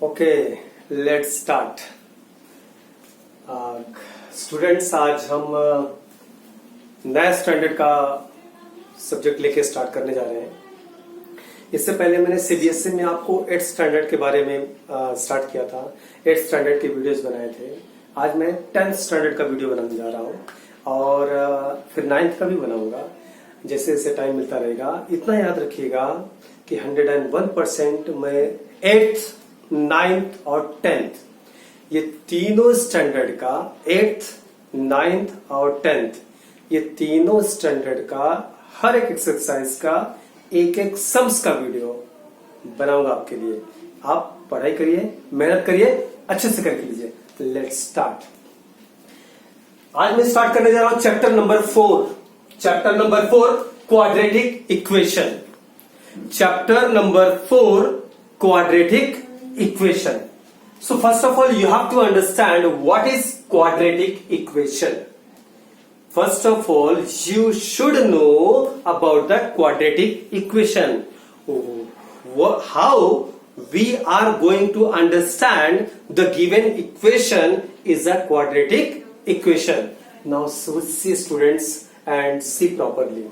Okay, let's start. Students, आज हम नया स्टैंडर्ड का सब्जेक्ट लेके स्टार्ट करने जा रहे हैं। इससे पहले मैंने सीबीएसई में आपको 8th स्टैंडर्ड के बारे में स्टार्ट किया था। 8th स्टैंडर्ड के वीडियोस बनाए थे। आज मैं 10th स्टैंडर्ड का वीडियो बनाने जा रहा हूँ और फिर 9th का भी बनाऊंगा, जैसे जैसे टाइम मिलता रहेगा। इतना याद रखिएगा कि 101% मैं 8th, 9th और 10th ये तीनों स्टैंडर्ड का 8th, 9th और 10th ये तीनों स्टैंडर्ड का हर एक एक्सरसाइज का एक एक सम्स का वीडियो बनाऊंगा आपके लिए। आप पढ़ाई करिए, मेहनत करिए, अच्छे से करके लीजिए। Let's start. आज मैं स्टार्ट करने जा रहा हूं chapter number 4। Chapter number 4 quadratic equation. Chapter number 4 quadratic equation. So first of all, you have to understand what is quadratic equation. First of all, you should know about the quadratic equation. How we are going to understand the given equation is a quadratic equation. Now see students and see properly.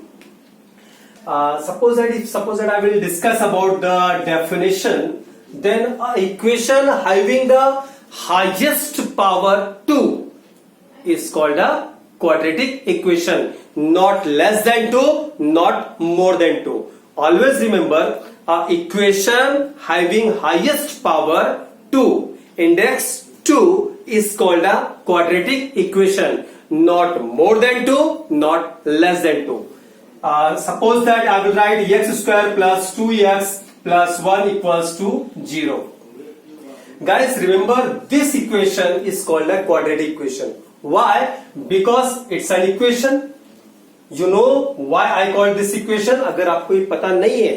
Suppose that I will discuss about the definition. Then an equation having the highest power 2 is called a quadratic equation. Not less than 2, not more than 2. Always remember, an equation having highest power 2, index 2 is called a quadratic equation. Not more than 2, not less than 2. Suppose that I will write x square plus 2x plus 1 equals to 0. Guys, remember this equation is called a quadratic equation. Why? Because it's an equation. You know why I call this equation? अगर आपको ये पता नहीं है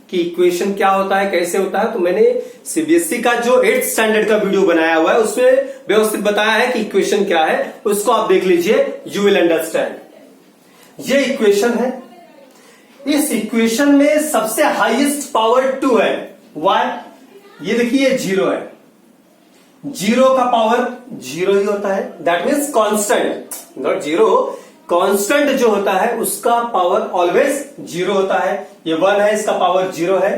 कि equation क्या होता है, कैसे होता है, तो मैंने सीबीएसई का जो 8th स्टैंडर्ड का वीडियो बनाया हुआ है उसमें व्यवस्थित बताया है कि इक्वेशन क्या है। उसको आप देख लीजिए, यू विल अंडरस्टैंड। ये इक्वेशन है। इस इक्वेशन में सबसे हाईएस्ट पावर 2 है। वाई? ये देखिए 0 है। 0 का पावर 0 ही होता है। That means constant, not 0। Constant जो होता है उसका पावर ऑलवेज 0 होता है। ये 1 है, इसका पावर 0 है।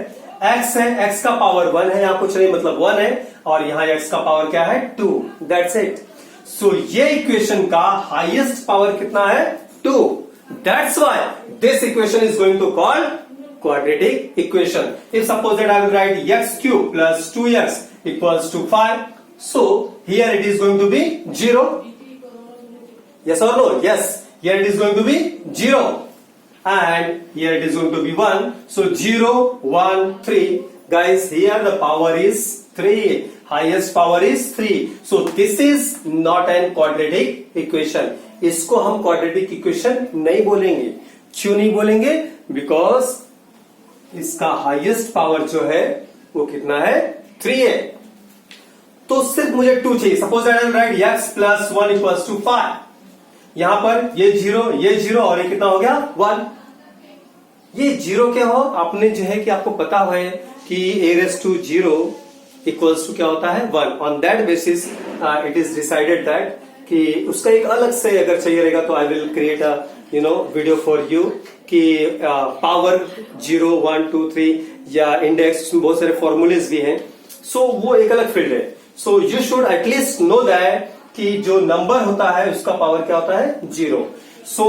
x है, x का पावर 1 है, यहां कुछ नहीं मतलब 1 है, और यहां x का पावर क्या है 2। That's it. सो ये इक्वेशन का हाईएस्ट पावर कितना है 2। That's why this equation is going to call quadratic equation. If suppose that I will write x cube plus 2x equals to 5, so here it is going to be 0. Yes or no? Yes. Here it is going to be 0. And here it is going to be 1. So 0, 1, 3. Guys, here the power is 3. Highest power is 3. So this is not an quadratic equation. इसको हम quadratic equation नहीं बोलेंगे। क्यों नहीं बोलेंगे? Because इसका highest power जो है वो कितना है 3 है। तो सिर्फ मुझे 2 चाहिए। Suppose I will write x plus 1 equals to 5। यहां पर ये 0 और ये कितना हो गया 1। ये 0 क्या हो, आपने जो है कि आपको पता है कि a raised to 0 equals to क्या होता है 1। On that basis it is decided that कि उसका एक अलग से अगर चाहिए रहेगा तो I will create a video for you कि पावर 0, 1, 2, 3 या इंडेक्स, बहुत सारे फॉर्मूलेज भी हैं। सो वो एक अलग फील्ड है। So you should at least know that कि जो नंबर होता है उसका पावर क्या होता है 0। सो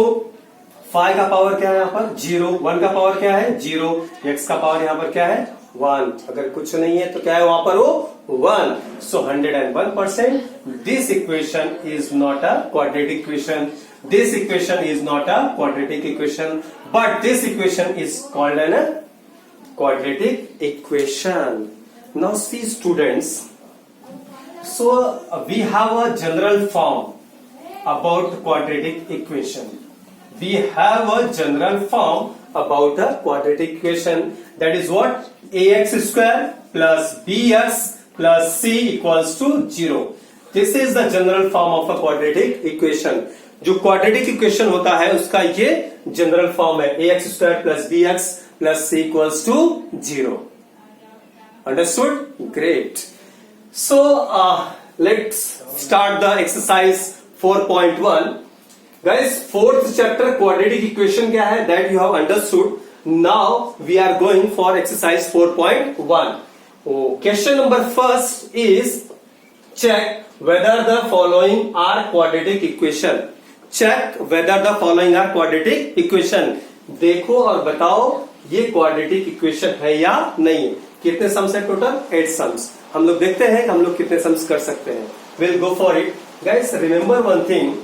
5 का पावर क्या है यहाँ पर 0, 1 का पावर क्या है 0, x का पावर यहाँ पर क्या है 1। अगर कुछ नहीं है तो क्या है वहां पर वो 1। So 101% this equation is not a quadratic equation. This equation is not a quadratic equation, but this equation is called an quadratic equation. Now see students, so we have a general form about quadratic equation. We have a general form about a quadratic equation, that is what? ax square plus bx plus c equals to 0. This is the general form of a quadratic equation. जो quadratic equation होता है उसका ये general form है, ax square plus bx plus c equals to 0. Understood? Great. So let's start the exercise 4.1. Guys, fourth chapter quadratic equation क्या है that you have understood. Now we are going for exercise 4.1. Question number first is check whether the following are quadratic equation. Check whether the following are quadratic equation. देखो और बताओ ये quadratic equation है या नहीं है. कितने सम्स है टोटल? 8 सम्स. हम लोग देखते हैं कि हम लोग कितने सम्स कर सकते हैं. Will go for it. Guys remember one thing,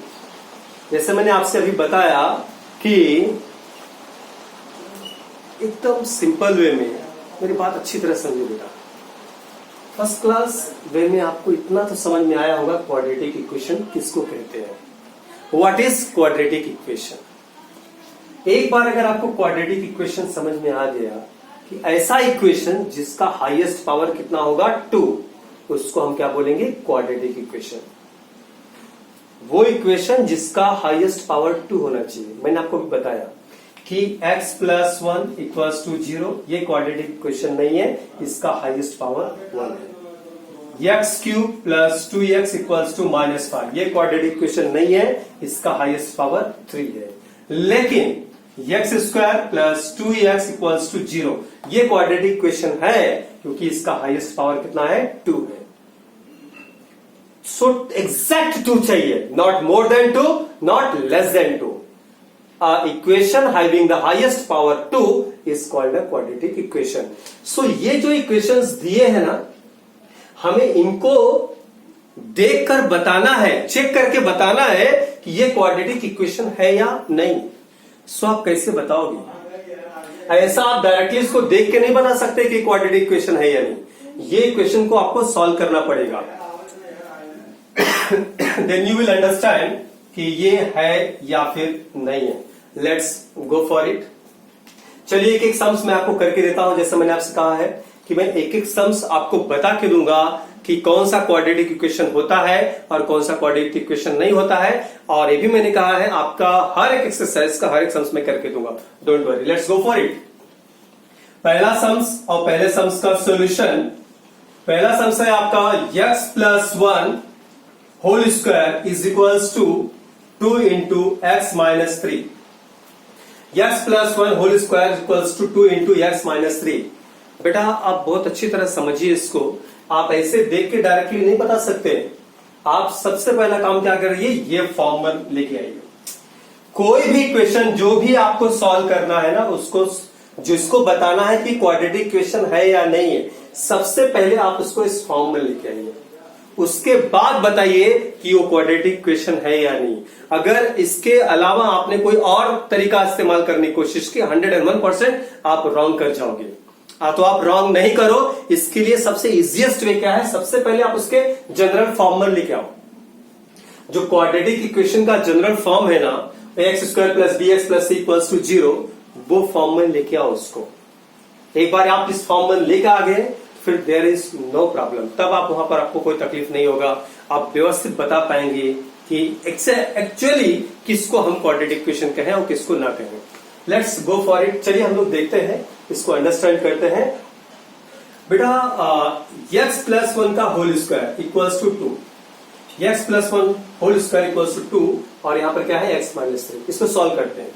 जैसे मैंने आपसे अभी बताया कि एकदम सिंपल वे में, मेरी बात अच्छी तरह समझो बेटा. फर्स्ट क्लास वे में आपको इतना तो समझ में आया होगा क्वाड्रेटिक इक्वेशन किसको कहते हैं. What is quadratic equation? एक बार अगर आपको क्वाड्रेटिक इक्वेशन समझ में आ गया कि ऐसा इक्वेशन जिसका हाईएस्ट पावर कितना होगा 2, उसको हम क्या बोलेंगे? Quadratic equation. वो इक्वेशन जिसका हाईएस्ट पावर 2 होना चाहिए. मैंने आपको भी बताया कि x + 1 = 0, ये क्वाड्रेटिक इक्वेशन नहीं है, इसका हाईएस्ट पावर 1 है. x³ + 2x = -5, ये क्वाड्रेटिक इक्वेशन नहीं है, इसका हाईएस्ट पावर 3 है. लेकिन x² + 2x = 0, ये क्वाड्रेटिक इक्वेशन है क्योंकि इसका हाईएस्ट पावर कितना है? 2 है. सो एग्जैक्ट 2 चाहिए, not more than 2, not less than 2. Equation having the highest power 2 is called a quadratic equation. So ये जो इक्वेशंस दिए हैं ना, हमें इनको देखकर बताना है, चेक करके बताना है कि ये क्वाड्रेटिक इक्वेशन है या नहीं. सो आप कैसे बताओगे? ऐसा आप डायरेक्टली इसको देख के नहीं बना सकते कि क्वाड्रेटिक इक्वेशन है या नहीं. ये इक्वेशन को आपको सॉल्व करना पड़ेगा. देन यू विल अंडरस्टैंड कि ये है या फिर नहीं है. Let's go for it. चलिए एक एक सम्स मैं आपको करके देता हूं. जैसे मैंने आपसे कहा है कि मैं एक एक सम्स आपको बता के दूंगा कि कौन सा क्वाड्रेटिक इक्वेशन होता है और कौन सा क्वाड्रेटिक इक्वेशन नहीं होता है. और ये भी मैंने कहा है आपका हर एक एक्सरसाइज का हर एक सम्स मैं करके दूंगा. Don't worry, let's go for it. पहला सम्स और पहले सम्स का सॉल्यूशन. पहला सम्स है आपका x + 1 whole square = 2 × x - 3. x + 1 whole square = 2 × x - 3. बेटा आप बहुत अच्छी तरह समझिए इसको. आप ऐसे देख के डायरेक्टली नहीं बता सकते. आप सबसे पहला काम क्या करिए? ये फॉर्मूला लेके आइए. कोई भी इक्वेशन जो भी आपको सॉल्व करना है ना, उसको जिसको बताना है कि क्वाड्रेटिक इक्वेशन है या नहीं है, सबसे पहले आप उसको इस फॉर्म में लेके आइए. उसके बाद बताइए कि वो क्वाड्रेटिक इक्वेशन है या नहीं. अगर इसके अलावा आपने कोई और तरीका इस्तेमाल करने की कोशिश की, 101% आप रॉन्ग कर जाओगे. तो आप रॉन्ग नहीं करो. इसके लिए सबसे इजीएस्ट वे क्या है? सबसे पहले आप उसके जनरल फॉर्म में लेके आओ. जो क्वाड्रेटिक इक्वेशन का जनरल फॉर्म है ना, x² + bx + c = 0, वो फॉर्म में लेके आओ उसको. एक बार आप इस फॉर्म में लेके आ गए, फिर देयर इज नो प्रॉब्लम. तब आप वहां पर आपको कोई तकलीफ नहीं होगा. आप व्यवस्थित बता पाएंगे कि एक्चुअली किसको हम क्वाड्रेटिक इक्वेशन कहें और किसको ना कहें. Let's go for it. चलिए हम लोग देखते हैं, इसको अंडरस्टैंड करते हैं. बेटा x + 1 का whole square = 2. x + 1 whole square = 2 और यहां पर क्या है? x - 3. इसको सॉल्व करते हैं.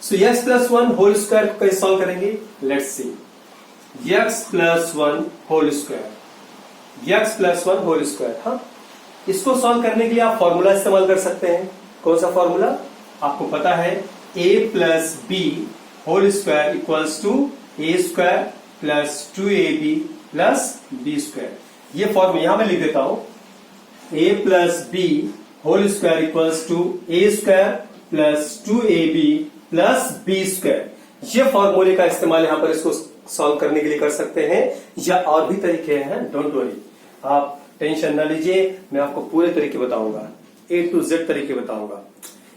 सो x + 1 होल स्क्वायर को कैसे सॉल्व करेंगे? Let's see. x + 1 whole square, x + 1 whole square. हाँ, इसको सॉल्व करने के लिए आप फॉर्मूला इस्तेमाल कर सकते हैं. कौन सा फॉर्मूला? आपको पता है a + b whole square = a² + 2ab + b². ये फॉर्मूला यहां मैं लिख देता हूं. a + b whole square = a² + 2ab + b². ये फॉर्मूले का इस्तेमाल यहां पर इसको सॉल्व करने के लिए कर सकते हैं, या और भी तरीके हैं. डोंट वरी, आप टेंशन ना लीजिए. मैं आपको पूरे तरीके बताऊंगा, A to Z तरीके बताऊंगा.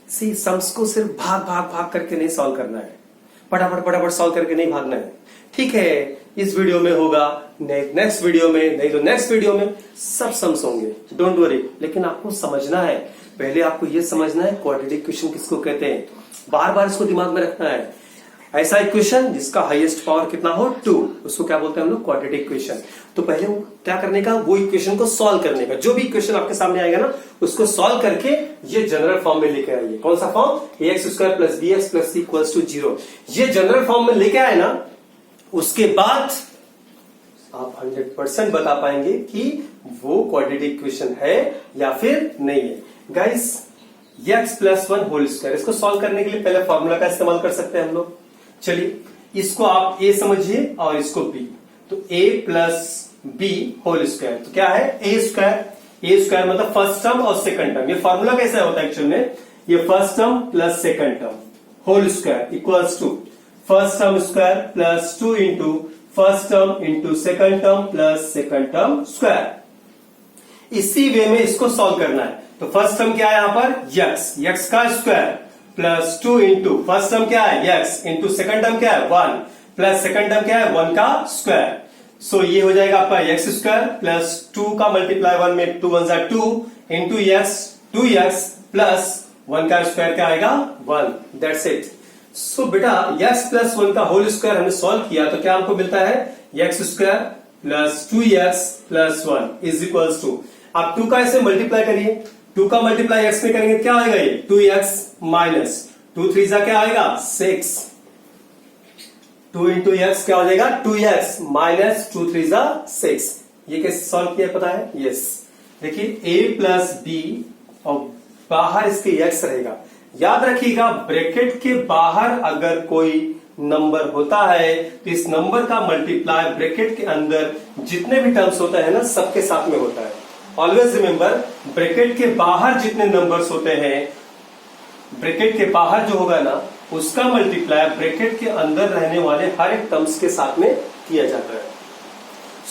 सी सम्स को सिर्फ भाग करके नहीं सॉल्व करना है. फटाफट सॉल्व करके नहीं भागना है. ठीक है, इस वीडियो में होगा, नेक्स्ट वीडियो में, नहीं तो नेक्स्ट वीडियो में सब सम्स होंगे. Don't worry. लेकिन आपको समझना है, पहले आपको यह समझना है क्वाड्रेटिक इक्वेशन किसको कहते हैं. बार बार इसको दिमाग में रखना है. ऐसा इक्वेशन जिसका हाईएस्ट पावर कितना हो 2, उसको क्या बोलते हैं हम लोग, क्वाड्रेटिक इक्वेशन। तो पहले क्या करने का, वो इक्वेशन को सॉल्व करने का, जो भी इक्वेशन आपके सामने आएगा ना उसको सॉल्व करके ये जनरल फॉर्म में लेके आइए। कौन सा फॉर्म, ax² + bx + c = 0। ये जनरल फॉर्म में लेके आए ना, उसके बाद आप 100% बता पाएंगे कि वो क्वाड्रेटिक इक्वेशन है या फिर नहीं है। गाइस x + 1² इसको सॉल्व करने के लिए पहले फॉर्मूला का इस्तेमाल कर सकते हैं हम लोग। चलिए इसको आप a समझिए और इसको b, तो a + b² तो क्या है, a² मतलब फर्स्ट टर्म और सेकंड टर्म। ये फॉर्मूला कैसा होता है एक्चुअल में, ये first term plus second term whole square equals to first term square plus 2 into first term into second term plus second term square. इसी वे में इसको सॉल्व करना है। तो फर्स्ट टर्म क्या है यहां पर, x का square plus 2 into first term क्या है x इंटू सेकंड टर्म क्या है 1 प्लस सेकंड टर्म क्या है 1 का स्क्वायर। सो ये हो जाएगा आपका x² प्लस 2 का मल्टीप्लाई 1 में 2 1 2 इंटू x 2x प्लस 1 का स्क्वायर क्या आएगा 1। That's it. सो बेटा x + 1 का होल स्क्वायर हमने सॉल्व किया तो क्या हमको मिलता है, x² plus 2x plus 1 is equals to, आप 2 का ऐसे मल्टीप्लाई करिए, 2 का मल्टीप्लाई x में करेंगे क्या आएगा, ये 2x माइनस 2 3 क्या आएगा 6, 2 इंटू x क्या हो जाएगा 2x माइनस 2 3 6। ये कैसे सॉल्व किया पता है, यस देखिए a + b और बाहर इसके x रहेगा। याद रखिएगा ब्रैकेट के बाहर अगर कोई नंबर होता है तो इस नंबर का मल्टीप्लाई ब्रैकेट के अंदर जितने भी टर्म्स होता है ना सबके साथ में होता है। ऑलवेज रिमेंबर, ब्रैकेट के बाहर जितने नंबर्स होते हैं, ब्रैकेट के बाहर जो होगा ना उसका मल्टीप्लाई ब्रैकेट के अंदर रहने वाले हर एक टर्म्स के साथ में किया जाता है।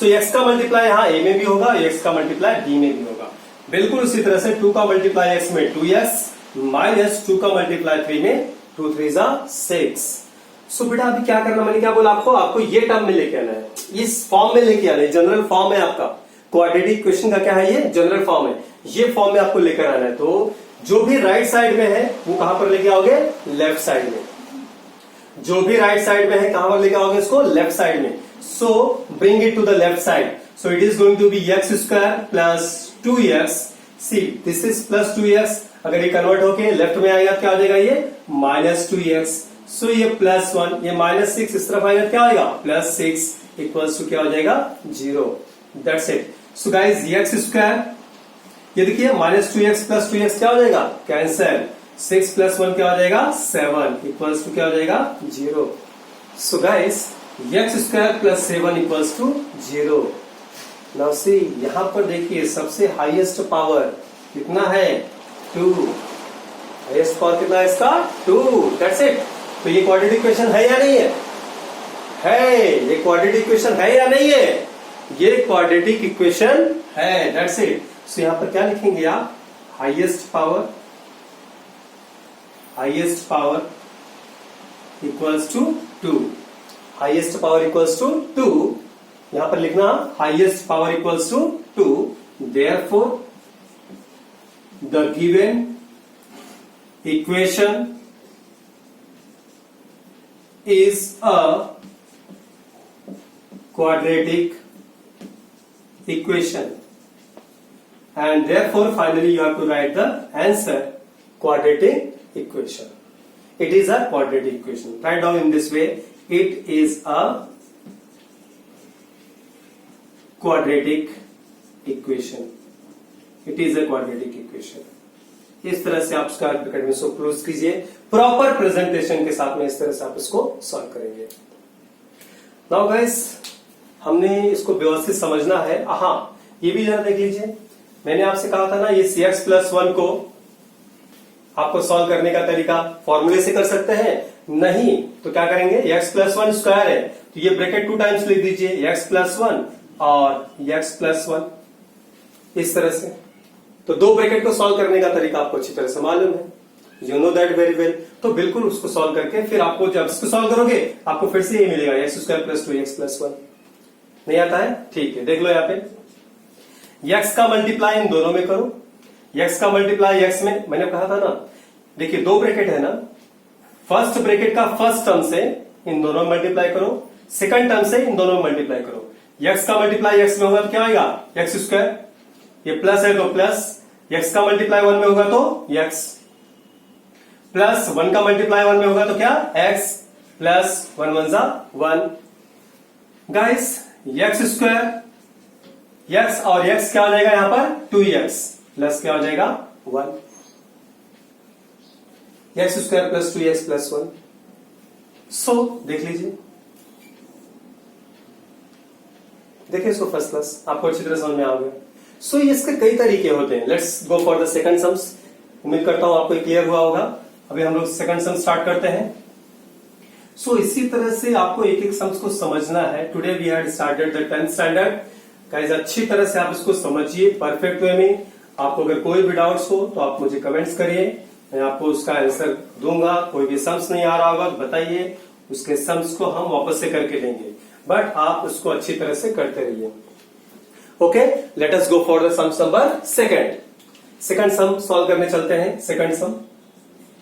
सो x का मल्टीप्लाई यहाँ a में भी होगा, x का मल्टीप्लाई b में भी होगा। बिल्कुल उसी तरह से 2 का मल्टीप्लाई x में 2x माइनस 2 का मल्टीप्लाई 3 में 2 3 6। सो बेटा अभी क्या करना, मैंने क्या बोला आपको ये टर्म में लेके आना है, इस फॉर्म में लेके आना है। जनरल फॉर्म है आपका क्वाड्रेटिक इक्वेशन का, क्या है ये जनरल फॉर्म है, ये फॉर्म में आपको लेकर आना है। तो जो भी राइट साइड में है वो कहां पर लेके आओगे, लेफ्ट साइड में। जो भी राइट साइड में है कहां पर लेके आओगे इसको, लेफ्ट साइड में। So bring it to the left side. So it is going to be x² plus 2x, see this is plus 2x, अगर ये कन्वर्ट होके लेफ्ट में आएगा क्या हो जाएगा, ये माइनस 2x। सो ये प्लस 1, ये माइनस 6 इस तरफ आएगा क्या आएगा प्लस 6 इक्वल्स टू क्या हो जाएगा 0। That's it. So guys x², ये देखिए माइनस 2x प्लस 2x क्या हो जाएगा कैंसिल, 6 प्लस 1 क्या हो जाएगा 7 इक्वल्स टू क्या हो जाएगा 0। So guys x² plus 7 equals to 0। Now see यहां पर देखिए सबसे हाईएस्ट पावर कितना है 2, हाईएस्ट पावर कितना है इसका 2। That's it. तो ये क्वाड्रेटिक इक्वेशन है या नहीं है, ये क्वाड्रेटिक इक्वेशन है या नहीं है, ये क्वाड्रेटिक इक्वेशन है। That's it. सो यहां पर क्या लिखेंगे आप, highest power equals to 2, highest power equals to 2, यहां पर लिखना highest power equals to 2। Therefore the given equation is a quadratic equation and therefore finally you have to write the answer quadratic equation. It is a quadratic equation. Write down in this way, it is a quadratic equation. It is a quadratic equation. इस तरह से आप उसका academy को close कीजिए, proper presentation के साथ में इस तरह से आप इसको सॉल्व करेंगे। नाउ गाइस हमने इसको व्यवस्थित समझना है। हाँ ये भी जरा देख लीजिए, मैंने आपसे कहा था ना ये cx + 1 को आपको सॉल्व करने का तरीका फॉर्मूले से कर सकते हैं, नहीं तो क्या करेंगे, x + 1 स्क्वायर है तो ये ब्रैकेट 2 टाइम्स लिख दीजिए, x + 1 और x + 1 इस तरह से। तो 2 ब्रैकेट को सॉल्व करने का तरीका आपको अच्छी तरह से मालूम है, you know that very well. तो बिल्कुल उसको सॉल्व करके फिर आपको जब इसको सॉल्व करोगे आपको फिर से ये मिलेगा x² + 2x + 1। नहीं आता है, ठीक है देख लो यहाँ पे, x का मल्टीप्लाई इन दोनों में करो, x का मल्टीप्लाई x में, मैंने कहा था ना देखिए 2 ब्रैकेट है ना, फर्स्ट ब्रैकेट का फर्स्ट टर्म से इन दोनों में मल्टीप्लाई करो, सेकंड टर्म से इन दोनों में मल्टीप्लाई करो। x का मल्टीप्लाई x में होगा तो क्या आएगा एक्स स्क्वायर, ये प्लस है तो प्लस, x का मल्टीप्लाई 1 में होगा तो x, प्लस 1 का मल्टीप्लाई 1 में होगा तो क्या x, प्लस 1 1 जा 1। गाइस x स्क्वायर, x और x क्या हो जाएगा यहां पर 2x, प्लस क्या हो जाएगा 1, x square plus 2x plus 1। सो देख लीजिए, देखिए इसको फर्स्ट क्लास, आपको अच्छी तरह समझ में आ गया। सो इसके कई तरीके होते हैं। Let's go for the second sums. उम्मीद करता हूं आपको क्लियर हुआ होगा। अभी हम लोग सेकंड सम स्टार्ट करते हैं। सो इसी तरह से आपको एक एक सम्स को समझना है। Today we had started the 10th standard. Guys अच्छी तरह से आप इसको समझिए परफेक्ट वे में। आपको अगर कोई भी डाउट्स हो तो आप मुझे कमेंट्स करिए, मैं आपको उसका आंसर दूंगा। कोई भी सम्स नहीं आ रहा होगा तो बताइए, उसके सम्स को हम वापस से करके देंगे, बट आप उसको अच्छी तरह से करते रहिए। Okay, let us go for the sum number second sum solve करने चलते हैं।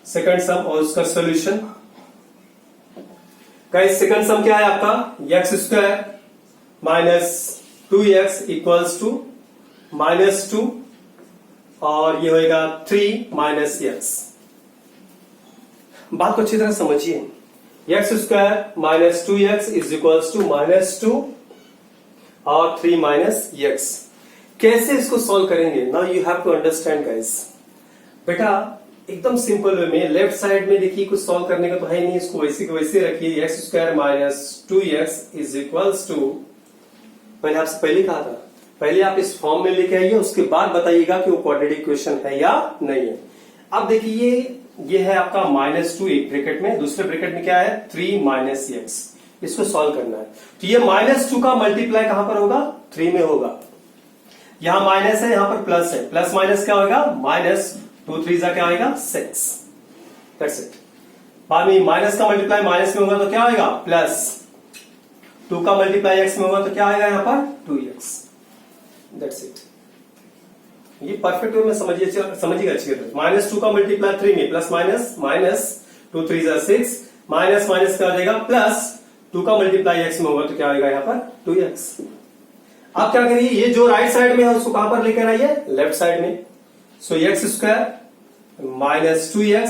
सेकंड सम और उसका सॉल्यूशन। गाइस सेकंड सम क्या है आपका, x square minus 2x equals to -2 और ये होएगा 3 माइनस एक्स। बात को अच्छी तरह समझिए। X square minus 2x is equals to -2 और 3 माइनस एक्स। कैसे इसको सॉल्व करेंगे, now you have to understand guys. बेटा एकदम सिंपल वे में लेफ्ट साइड में देखिए, कुछ सॉल्व करने का तो है नहीं, इसको वैसे के वैसे रखिए। X square minus 2x is equals to, मैंने आपसे पहले कहा था, पहले आप इस फॉर्म में लेके आइए, उसके बाद बताइएगा कि वो क्वाड्रेटिक इक्वेशन है या नहीं है। अब देखिए ये है आपका -2 एक ब्रैकेट में, दूसरे ब्रैकेट में क्या है 3 माइनस एक्स। इसको सॉल्व करना है तो ये -2 का मल्टीप्लाई कहां पर होगा, 3 में होगा। यहां माइनस है, यहां पर प्लस है, प्लस माइनस क्या होगा -2 3 जा क्या आएगा 6। That's it. बाद में माइनस का मल्टीप्लाई माइनस में होगा तो क्या आएगा प्लस, 2 का मल्टीप्लाई एक्स में होगा तो क्या आएगा यहां पर 2x। That's it. ये परफेक्ट वे में समझिएगा अच्छी तरह। -2 का मल्टीप्लाई 3 में, प्लस माइनस 2 3 जा 6, माइनस माइनस क्या हो जाएगा प्लस, 2 का मल्टीप्लाई एक्स में होगा तो क्या आएगा यहाँ पर 2x। आप क्या करिए, ये जो राइट साइड में है उसको कहां पर लेकर आइए, लेफ्ट साइड में। सो एक्स स्क्वायर माइनस 2x,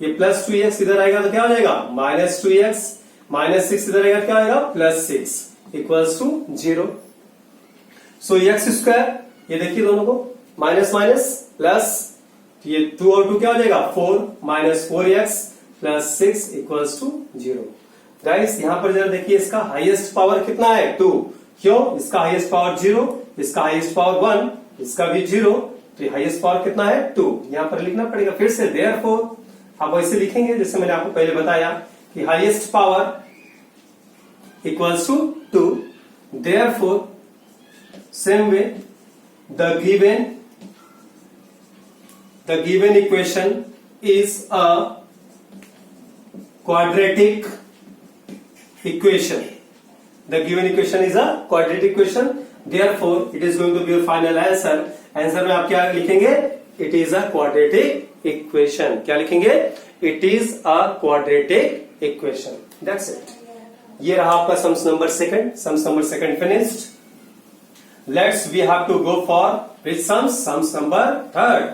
ये प्लस 2x इधर आएगा तो क्या हो जाएगा -2x, माइनस 6 इधर आएगा तो क्या आएगा +6 equals to 0। So x square, ये देखिए दोनों को माइनस माइनस प्लस, ये 2 और 2 क्या हो जाएगा 4 minus 4x plus 6 equals to 0। Guys यहां पर जरा देखिए, इसका हाईएस्ट पावर कितना है 2, क्यों, इसका हाईएस्ट पावर 0, इसका हाईएस्ट पावर 1, इसका भी 0, तो हाईएस्ट पावर कितना है 2। यहां पर लिखना पड़ेगा फिर से देयरफॉर। आप वैसे लिखेंगे जैसे मैंने आपको पहले बताया कि highest power equals to 2, therefore same way the given equation is a quadratic equation. The given equation is a quadratic equation. Therefore, it is going to be your final answer. Answer में आप क्या लिखेंगे, it is a quadratic equation. क्या लिखेंगे, it is a quadratic equation. That's it. ये रहा आपका sums number second finished. Let's we have to go for which sums number third.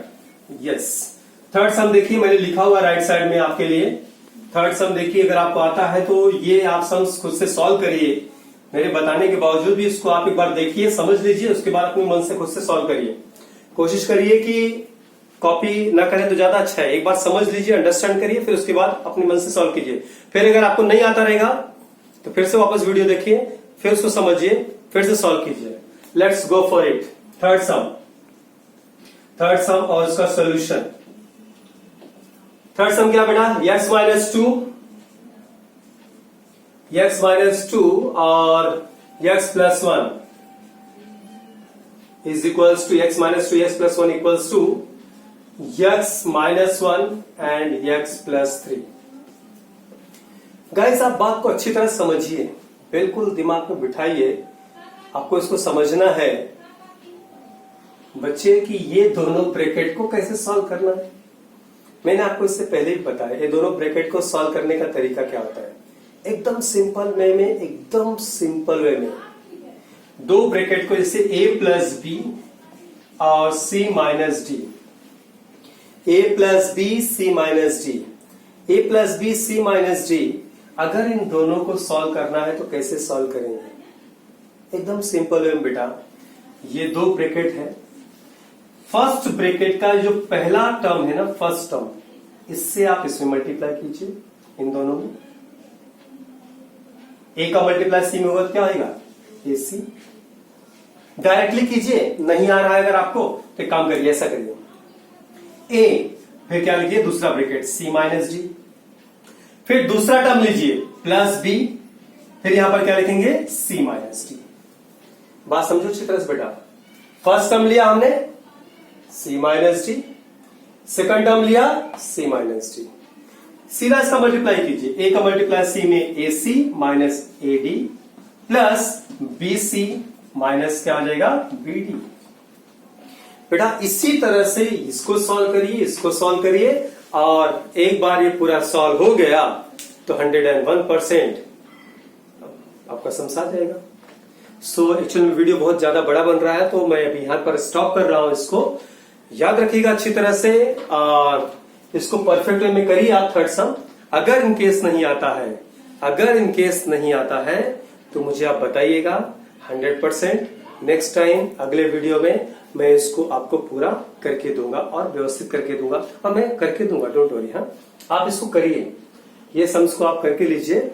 Yes, third सम देखिए, मैंने लिखा हुआ राइट साइड में आपके लिए। थर्ड सम देखिए, अगर आपको आता है तो ये आप सम्स खुद से सॉल्व करिए। मेरे बताने के बावजूद भी इसको आप एक बार देखिए, समझ लीजिए, उसके बाद अपने मन से खुद से सॉल्व करिए। कोशिश करिए कि कॉपी ना करें तो ज्यादा अच्छा है। एक बार समझ लीजिए, अंडरस्टैंड करिए, फिर उसके बाद अपने मन से सॉल्व कीजिए। फिर अगर आपको नहीं आता रहेगा तो फिर से वापस वीडियो देखिए, फिर उसको समझिए, फिर से सॉल्व कीजिए। Let's go for it. Third सम और उसका सॉल्यूशन। थर्ड सम क्या बेटा, x माइनस 2 और x plus 1 is equals to x minus 2 x plus 1 equals to x minus 1 and x plus 3। Guys आप बात को अच्छी तरह समझिए, बिल्कुल दिमाग में बिठाइए, आपको इसको समझना है बच्चे कि ये दोनों ब्रैकेट को कैसे सॉल्व करना है। मैंने आपको इससे पहले ही बताया, ये दोनों ब्रैकेट को सॉल्व करने का तरीका क्या होता है। एकदम सिंपल वे में, एकदम सिंपल वे में दो ब्रैकेट को जैसे a प्लस बी और c minus d, a plus B C minus d, a plus B C minus d, अगर इन दोनों को सॉल्व करना है तो कैसे सॉल्व करेंगे? एकदम सिंपल वे में बेटा, ये दो ब्रैकेट है, फर्स्ट ब्रैकेट का जो पहला टर्म है ना, फर्स्ट टर्म, इससे आप इसमें मल्टीप्लाई कीजिए इन दोनों में। ए का मल्टीप्लाई सी में होगा तो क्या आएगा? ए सी। डायरेक्टली कीजिए, नहीं आ रहा है अगर आपको तो एक काम करिए, ऐसा करिए, ए फिर क्या लिखिए दूसरा ब्रैकेट सी माइनस डी, फिर दूसरा टर्म लीजिए प्लस बी, फिर यहां पर क्या लिखेंगे? सी माइनस डी। बात समझो अच्छी तरह से बेटा, फर्स्ट टर्म लिया हमने सी माइनस डी, सेकंड टर्म लिया सी माइनस डी, सीधा इसका मल्टीप्लाई कीजिए, ए का मल्टीप्लाई सी में A C minus A D plus B C minus क्या आ जाएगा? B D. बेटा इसी तरह से इसको सॉल्व करिए, इसको सॉल्व करिए, और एक बार ये पूरा सॉल्व हो गया तो 101% आपका सम आ जाएगा। सो एक्चुअली में वीडियो बहुत ज्यादा बड़ा बन रहा है तो मैं अभी यहां पर स्टॉप कर रहा हूं। इसको याद रखिएगा अच्छी तरह से, और इसको परफेक्ट वे में करिए आप थर्ड सम। अगर इन केस नहीं आता है, अगर इन केस नहीं आता है तो मुझे आप बताइएगा 100%। नेक्स्ट टाइम अगले वीडियो में मैं इसको आपको पूरा करके दूंगा और व्यवस्थित करके दूंगा, और मैं करके दूंगा, डोंट वरी। हाँ, आप इसको करिए, ये सम्स को आप करके लीजिए।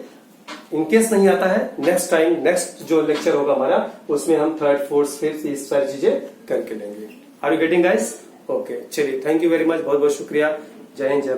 इनकेस नहीं आता है, नेक्स्ट टाइम, नेक्स्ट जो लेक्चर होगा हमारा, उसमें हम थर्ड फोर्थ फिफ्थ इस सारी चीजें करके लेंगे। Are you getting guys? Okay, चलिए, थैंक यू वेरी मच, बहुत बहुत शुक्रिया। जय हिंद, जय